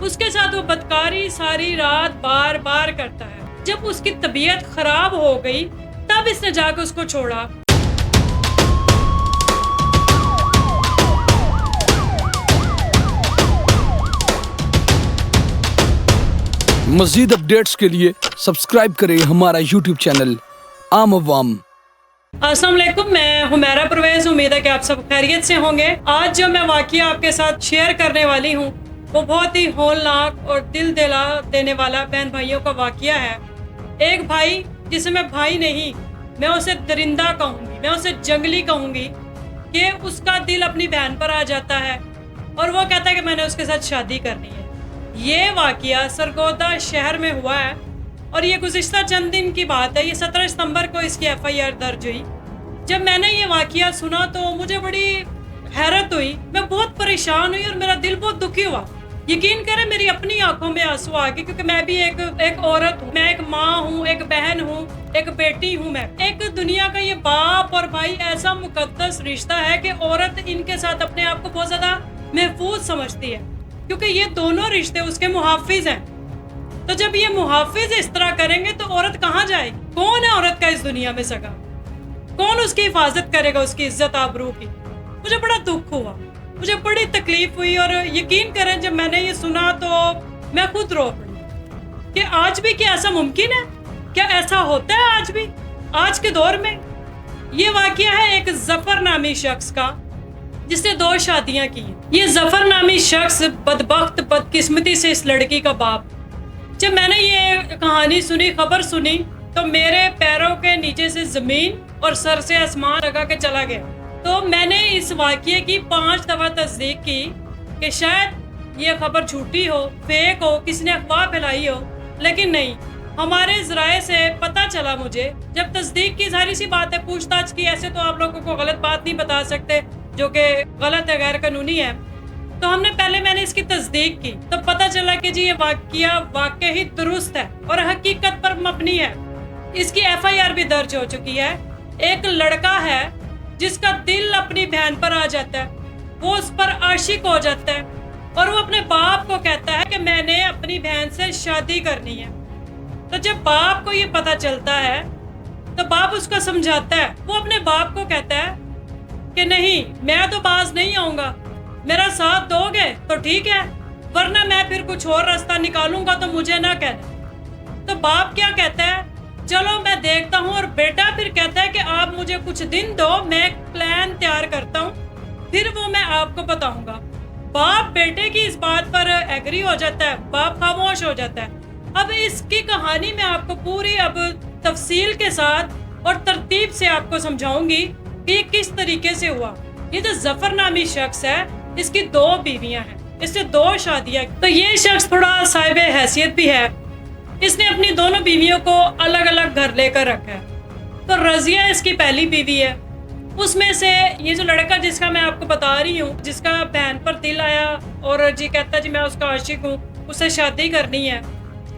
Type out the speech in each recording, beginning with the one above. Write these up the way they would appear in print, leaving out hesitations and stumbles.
اس کے ساتھ وہ بدکاری ساری رات بار بار کرتا ہے. جب اس کی طبیعت خراب ہو گئی تب اس نے جا کے اس کو چھوڑا. مزید اپڈیٹس کے لیے سبسکرائب کریں ہمارا یوٹیوب چینل عام عوام. السلام علیکم، میں حمیرہ پرویز. امید ہے کہ آپ سب خیریت سے ہوں گے. آج جو میں واقعہ آپ کے ساتھ شیئر کرنے والی ہوں وہ بہت ہی ہولناک اور دل دلا دینے والا بہن بھائیوں کا واقعہ ہے. ایک بھائی جسے میں بھائی نہیں، میں اسے درندہ کہوں گی، میں اسے جنگلی کہوں گی، کہ اس کا دل اپنی بہن پر آ جاتا ہے اور وہ کہتا ہے کہ میں نے اس کے ساتھ شادی کرنی ہے. یہ واقعہ سرگودا شہر میں ہوا ہے اور یہ گزشتہ چند دن کی بات ہے. یہ 17 ستمبر کو اس کی FIR درج ہوئی. جب میں نے یہ واقعہ سنا تو مجھے بڑی حیرت ہوئی، میں بہت پریشان ہوئی اور میرا دل بہت دکھی ہوا. یقین کریں میری اپنی آنکھوں میں آنسو آ گئے، کیونکہ میں بھی ایک عورت ہوں، میں ایک ماں ہوں، ایک بہن ہوں، ایک بیٹی ہوں. میں ایک دنیا کا یہ باپ اور بھائی ایسا مقدس رشتہ ہے کہ عورت ان کے ساتھ اپنے آپ کو بہت زیادہ محفوظ سمجھتی ہے، کیونکہ یہ دونوں رشتے اس کے محافظ ہیں. تو جب یہ محافظ اس طرح کریں گے تو عورت کہاں جائے گی؟ کون ہے عورت کا اس دنیا میں سگا؟ کون اس کی حفاظت کرے گا، اس کی عزت آبرو کی؟ مجھے بڑا دکھ ہوا، مجھے بڑی تکلیف ہوئی. اور یقین کریں جب میں نے یہ سنا تو میں خود رو پڑی کہ آج بھی کیا ایسا ممکن ہے؟ کیا ایسا ہوتا ہے آج بھی، آج کے دور میں؟ یہ واقعہ ہے ایک ظفر نامی شخص کا جس نے 2 شادیاں کی. یہ ظفر نامی شخص بدبخت بدقسمتی سے اس لڑکی کا باپ. جب میں نے یہ کہانی سنی، خبر سنی، تو میرے پیروں کے نیچے سے زمین اور سر سے آسمان لگا کے چلا گیا. تو میں نے اس واقعے کی 5 دفعہ تصدیق کی کہ شاید یہ خبر جھوٹی ہو، فیک ہو، کسی نے افواہ پھیلائی ہو، لیکن نہیں. ہمارے ذرائع سے پتہ چلا مجھے، جب تصدیق کی، ظاہر سی بات ہے پوچھ تاچھ کی، ایسے تو آپ لوگوں کو غلط بات نہیں بتا سکتے جو کہ غلط ہے، غیر قانونی ہے. تو میں نے اس کی تصدیق کی تو پتہ چلا کہ جی یہ واقعہ واقعی درست ہے اور حقیقت پر مبنی ہے. اس کی FIR بھی درج ہو چکی ہے. ایک لڑکا ہے جس کا دل اپنی بہن پر آ جاتا ہے، وہ اس پر عاشق ہو جاتا ہے اور وہ اپنے باپ کو کہتا ہے کہ میں نے اپنی بہن سے شادی کرنی ہے. تو جب باپ کو یہ پتہ چلتا ہے تو باپ اس کو سمجھاتا ہے. وہ اپنے باپ کو کہتا ہے کہ نہیں، میں تو باز نہیں آؤں گا، میرا ساتھ دو گے تو ٹھیک ہے، ورنہ میں پھر کچھ اور راستہ نکالوں گا تو مجھے نہ کہنا. تو باپ کیا کہتا ہے؟ چلو میں دیکھتا ہوں. اور بیٹا پھر کہتا ہے کہ آپ مجھے کچھ دن دو، میں ایک پلان تیار کرتا ہوں، پھر وہ میں آپ کو بتاؤں گا. باپ بیٹے کی اس بات پر ایگری ہو جاتا ہے، باپ خاموش ہو جاتا ہے. اب اس کی کہانی میں آپ کو پوری تفصیل کے ساتھ اور ترتیب سے آپ کو سمجھاؤں گی کہ یہ کس طریقے سے ہوا. یہ جو ظفر نامی شخص ہے، اس کی 2 بیویاں ہیں، اس نے 2 شادیاں. تو یہ شخص تھوڑا صاحب حیثیت بھی ہے. اس نے اپنی دونوں بیویوں کو الگ الگ گھر لے کر رکھا ہے. تو رضیہ اس کی پہلی بیوی ہے. اس میں سے یہ جو لڑکا جس کا میں آپ کو بتا رہی ہوں، جس کا بہن پر دل آیا اور جی کہتا جی میں اس کا عاشق ہوں، اسے شادی کرنی ہے،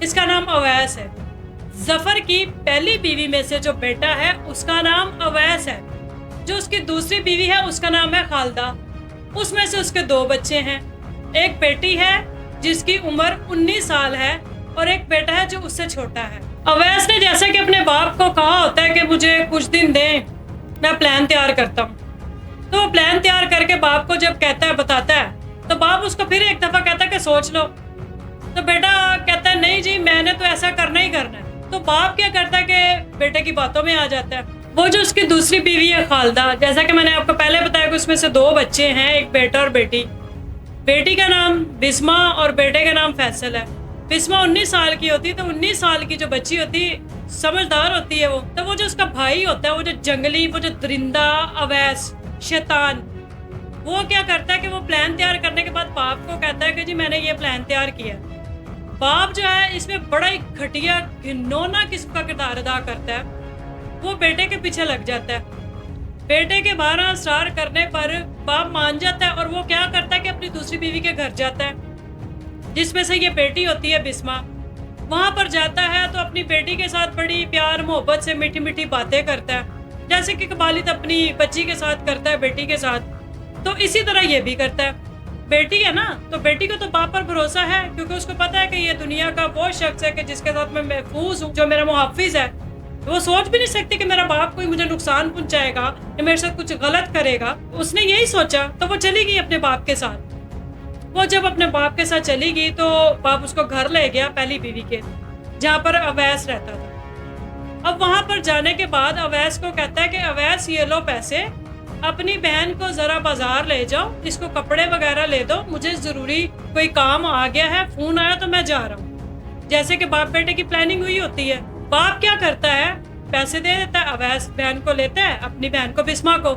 اس کا نام اویس ہے. ظفر کی پہلی بیوی میں سے جو بیٹا ہے اس کا نام اویس ہے. جو اس کی دوسری بیوی ہے اس کا نام ہے خالدہ. اس میں سے اس کے 2 بچے ہیں. ایک بیٹی ہے جس کی عمر 19 سال ہے اور ایک بیٹا ہے جو اس سے چھوٹا ہے. اویس نے جیسا کہ اپنے باپ کو کہا ہوتا ہے کہ مجھے کچھ دن دیں، میں پلان تیار کرتا ہوں. تو وہ پلان تیار کر کے باپ کو جب کہتا ہے، بتاتا ہے، تو باپ اس کو پھر ایک دفعہ کہتا ہے کہ سوچ لو. تو بیٹا کہتا ہے نہیں جی میں نے تو ایسا کرنا ہی کرنا ہے. تو باپ کیا کرتا ہے کہ بیٹے کی باتوں میں آ جاتا ہے. وہ جو اس کی دوسری بیوی ہے خالدہ، جیسا کہ میں نے آپ کو پہلے بتایا کہ اس میں سے 2 بچے ہیں، ایک بیٹا اور بیٹی. بیٹی کا نام بسمہ اور بیٹے کا نام فیصل ہے. بسمہ 19 سال کی ہوتی ہے. تو 19 سال کی جو بچی ہوتی ہے سمجھدار ہوتی ہے. وہ جو اس کا بھائی ہوتا ہے، وہ جو جنگلی، وہ جو درندہ اویس شیطان، وہ کیا کرتا ہے کہ وہ پلان تیار کرنے کے بعد باپ کو کہتا ہے کہ جی میں نے یہ پلان تیار کیا. باپ جو ہے اس میں بڑا ہی گھٹیا گھنونا قسم کا کردار ادا کرتا ہے. وہ بیٹے کے پیچھے لگ جاتا ہے. بیٹے کے 12 اسرار کرنے پر باپ مان جاتا ہے اور وہ کیا کرتا ہے کہ اپنی دوسری بیوی کے گھر جاتا ہے، جس میں سے یہ بیٹی ہوتی ہے بسمہ. وہاں پر جاتا ہے تو اپنی بیٹی کے ساتھ بڑی پیار محبت سے میٹھی میٹھی باتیں کرتا ہے، جیسے کہ والد اپنی بچی کے ساتھ کرتا ہے، بیٹی کے ساتھ. تو اسی طرح یہ بھی کرتا ہے. بیٹی ہے نا, تو بیٹی کو تو باپ پر بھروسہ ہے, کیونکہ اس کو پتا ہے کہ یہ دنیا کا وہ شخص ہے کہ جس کے ساتھ میں محفوظ ہوں, جو میرا محافظ ہے. وہ سوچ بھی نہیں سکتی کہ میرا باپ کوئی مجھے نقصان پہنچائے گا یا میرے ساتھ کچھ غلط کرے گا. اس نے یہی سوچا تو وہ چلی گئی اپنے باپ کے ساتھ. وہ جب اپنے باپ کے ساتھ چلی گئی تو باپ اس کو گھر لے گیا, پہلی بیوی کے, جہاں پر اویس رہتا تھا. اب وہاں پر جانے کے بعد اویس کو کہتا ہے کہ اویس یہ لو پیسے, اپنی بہن کو ذرا بازار لے جاؤ, اس کو کپڑے وغیرہ لے دو, مجھے ضروری کوئی کام آ گیا ہے, فون آیا تو میں جا رہا ہوں. جیسے کہ باپ بیٹے کی پلاننگ ہوئی ہوتی ہے. باپ کیا کرتا ہے, پیسے دے دیتا ہے, اویس بہن کو لیتا ہے, اپنی بہن کو بسما کو,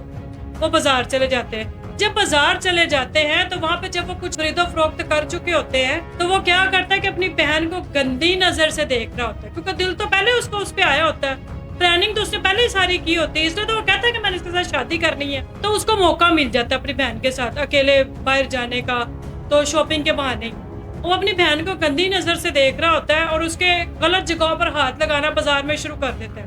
وہ بازار چلے جاتے ہیں. جب بازار چلے جاتے ہیں تو وہاں پہ جب وہ کچھ خرید و فروخت کر چکے ہوتے ہیں تو وہ کیا کرتا ہے کہ اپنی بہن کو گندی نظر سے دیکھ رہا ہوتا ہے, کیونکہ دل تو پہلے اس کو اس پہ آیا ہوتا ہے, پلاننگ تو اس نے پہلے ہی ساری کی ہوتی ہے, اس لیے تو وہ کہتا ہے کہ میں نے اس کے ساتھ شادی کرنی ہے. تو اس کو موقع مل جاتا ہے اپنی بہن کے ساتھ اکیلے باہر جانے کا, تو شاپنگ کے بہانے وہ اپنی بہن کو گندی نظر سے دیکھ رہا ہوتا ہے اور اس کے غلط جگہوں پر ہاتھ لگانا بازار میں شروع کر دیتا ہے,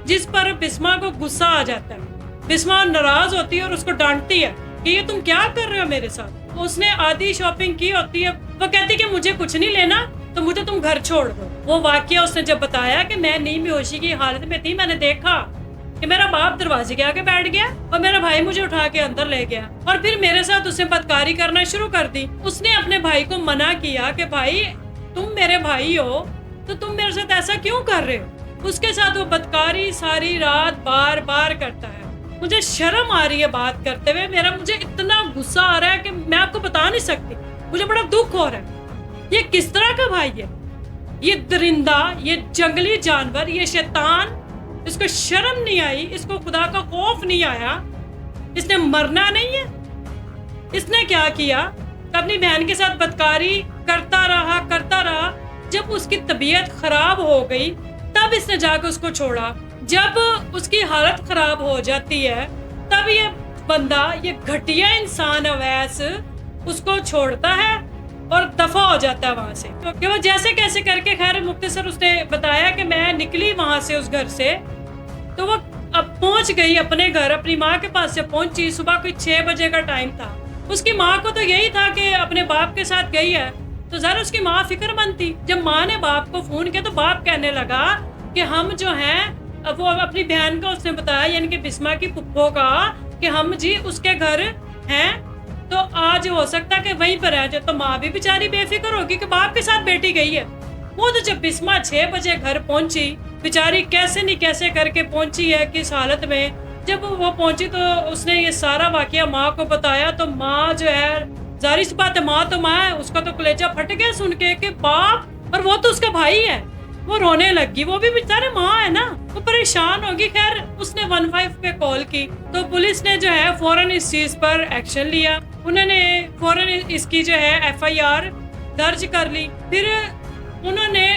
جس پر بسما کو غصہ آ جاتا ہے. بسما ناراض ہوتی ہے اور اس کو ڈانٹتی ہے کہ یہ تم کیا کر رہے ہو میرے ساتھ. اس نے آدھی شاپنگ کی ہوتی ہے, وہ کہتی کہ مجھے کچھ نہیں لینا تو مجھے تم گھر چھوڑ دو. وہ واقعہ اس نے جب بتایا کہ میں نیم بے ہوشی کی حالت میں تھی, میں نے دیکھا کہ میرا باپ دروازے کے آگے بیٹھ گیا اور میرا بھائی مجھے اٹھا کے اندر لے گیا, اور پھر میرے ساتھ اس نے بدکاری کرنا شروع کر دی. اس نے اپنے بھائی کو منع کیا کہ بھائی تم میرے بھائی ہو تو تم میرے ساتھ ایسا کیوں کر رہے ہو. اس کے ساتھ وہ بدکاری ساری رات بار بار کرتا ہے. مجھے شرم آ رہی ہے بات کرتے ہوئے, مجھے اتنا غصہ آ رہا ہے کہ میں آپ کو بتا نہیں سکتی. مجھے بڑا دکھ ہو رہا ہے. یہ کس طرح کا بھائی ہے, یہ درندہ, یہ جنگلی جانور, یہ شیطان, اس کو شرم نہیں آئی, اس کو خدا کا خوف نہیں آیا, اس نے مرنا نہیں ہے. اس نے کیا کیا, اپنی بہن کے ساتھ بدکاری کرتا رہا. جب اس کی طبیعت خراب ہو گئی تب اس نے جا کے اس کو چھوڑا. جب اس کی حالت خراب ہو جاتی ہے تب یہ بندہ, یہ گھٹیا انسان اویس, اس کو چھوڑتا ہے اور دفع ہو جاتا ہے وہاں سے. کہ وہ جیسے کیسے کر کے, خیر مختصر اس نے بتایا کہ میں نکلی وہاں سے اس گھر سے, تو وہ اب پہنچ گئی اپنے گھر, اپنی ماں کے پاس سے پہنچی. صبح کوئی 6 بجے کا ٹائم تھا. اس کی ماں کو تو یہی تھا کہ اپنے باپ کے ساتھ گئی ہے, تو ذرا اس کی ماں فکر مند تھی. جب ماں نے باپ کو فون کیا تو باپ کہنے لگا کہ ہم جو ہیں, وہ اپنی بہن کا اس نے بتایا, یعنی کہ بسما کی پھپھو کا, کہ ہم جی اس کے گھر ہیں تو آج ہو سکتا ہے کہ وہیں پر رہ جائے. تو ماں بھی بیچاری بے فکر ہوگی کہ باپ کے ساتھ بیٹی گئی ہے. وہ تو جب بسما 6 بجے گھر پہنچی, بیچاری کیسے نہیں کیسے کر کے پہنچی ہے, کس حالت میں. جب وہ پہنچی تو اس نے یہ سارا واقعہ ماں کو بتایا, تو ماں جو ہے, ظاہر سی بات ہے ماں تو ماں ہے, اس کا تو کلیجہ پھٹ گیا سن کے کہ باپ, اور وہ تو اس کا بھائی ہے. وہ رونے لگی, وہ بھی بیچارے ماں ہے نا, وہ پریشان ہوگی. خیر اس نے 15 پہ کال کی تو پولیس نے جو ہے فوراً اس چیز پر ایکشن لیا. انہوں نے فوراً اس کی جو ہے FIR درج کر لی. پھر انہوں نے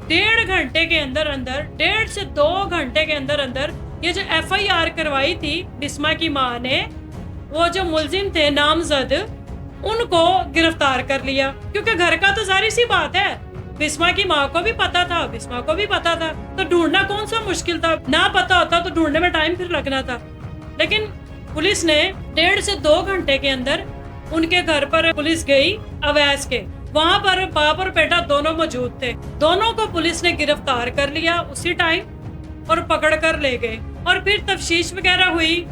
1.5 گھنٹے کے اندر 1.5 سے 2 گھنٹے کے اندر یہ جو FIR کروائی تھی بسما کی ماں نے, وہ جو ملزم تھے نامزد, ان کو گرفتار کر لیا. کیونکہ گھر کا تو ظاہر سی بات ہے, بسما کی ماں کو بھی پتا تھا, بسما کو بھی پتا تھا, تو ڈھونڈنا کون سا مشکل تھا. نہ پتا ہوتا تو ڈھونڈنے میں ٹائم پھر لگنا تھا. لیکن پولیس نے 1.5 سے 2 گھنٹے کے اندر ان کے گھر پر پولیس گئی اویس کے. وہاں پر باپ اور بیٹا دونوں موجود تھے. دونوں کو پولیس نے گرفتار کر لیا اسی ٹائم اور پکڑ کر لے گئے. اور پھر تفتیش وغیرہ ہوئی,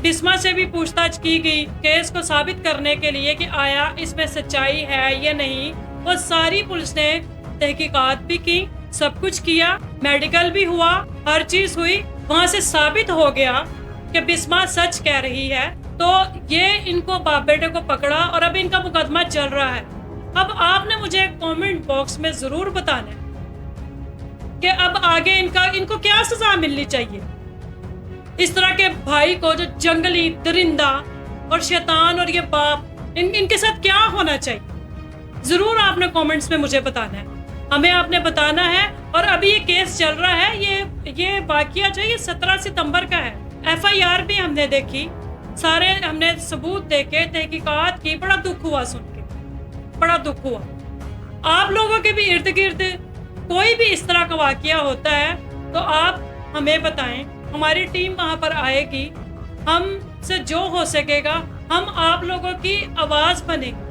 بسما سے بھی پوچھ تاچھ کی گئی کیس کو ثابت کرنے کے لیے کہ آیا اس میں سچائی ہے یا نہیں. وہ ساری پولیس نے تحقیقات بھی کی, سب کچھ کیا, میڈیکل بھی ہوا, ہر چیز ہوئی. وہاں سے ثابت ہو گیا کہ بسما سچ کہہ رہی ہے. تو یہ ان کو باپ بیٹے کو پکڑا اور اب ان کا مقدمہ چل رہا ہے. اب آپ نے مجھے کامنٹ باکس میں ضرور بتانا ہے کہ اب آگے ان کو کیا سزا ملنی چاہیے. اس طرح کے بھائی کو جو جنگلی درندہ اور شیطان اور یہ باپ, ان کے ساتھ کیا ہونا چاہیے, ضرور آپ نے کامنٹس میں مجھے بتانا ہے. ہمیں آپ نے بتانا ہے. اور ابھی یہ کیس چل رہا ہے, یہ واقعہ جو ہے یہ 17 ستمبر کا ہے. FIR بھی ہم نے دیکھی, سارے ہم نے ثبوت دیکھے, تحقیقات کی. بڑا دکھ ہوا سن کے, بڑا دکھ ہوا. آپ لوگوں کے بھی ارد گرد کوئی بھی اس طرح کا واقعہ ہوتا ہے تو آپ ہمیں بتائیں. ہماری ٹیم وہاں پر آئے گی, ہم سے جو ہو سکے گا ہم آپ لوگوں کی آواز بنیں گے.